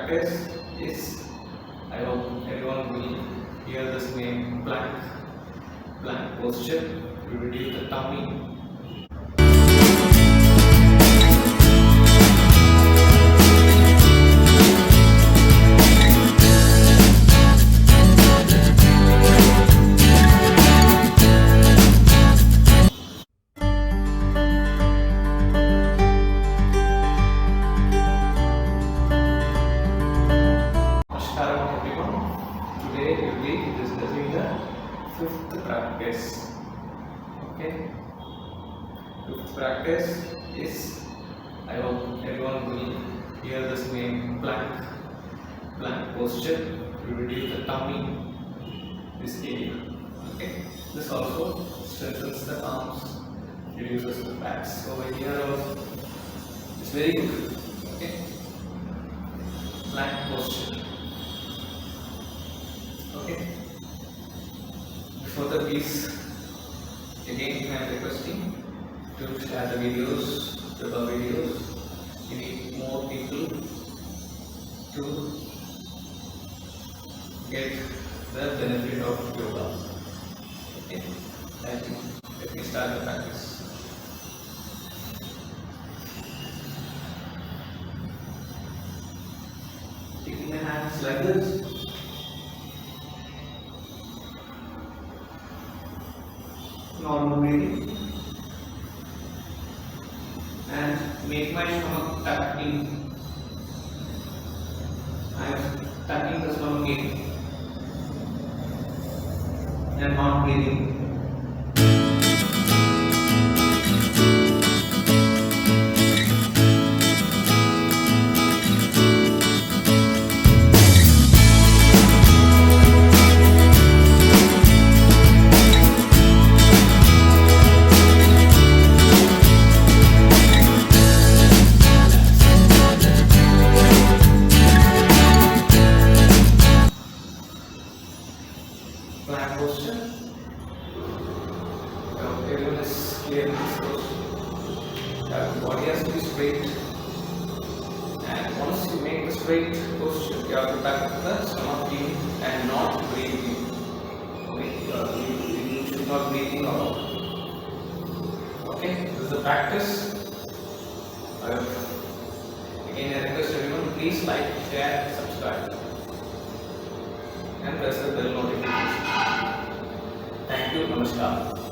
practice is, I hope everyone will hear this name, plank posture. We reduce the tummy. Namaskaram everyone. Today we will be discussing the fifth practice. Okay. Fifth practice is, I hope everyone will hear this name, plank posture. We reduce the tummy, this area. Okay. This also strengthens the arms, reduces the backs. So over here it's very good. Okay. Plank posture. Okay. Before the piece, again I am requesting to share the videos, the videos. We need more people to get the benefit of yoga. Okay. Let me start the practice. Taking the hands like this. Normal breathing, and make my stomach tuck in. I am tucking the stomach in and not breathing. Plank posture. Now everyone is clear in this posture. The body has to be straight, and once you make the straight posture, you have to tuck the stomach in and not breathe in. Okay, you should not breathe in or out. Okay, this is the practice. Again, I request everyone, please like, share, subscribe, and press the bell notification. Thank you. Namaskaram.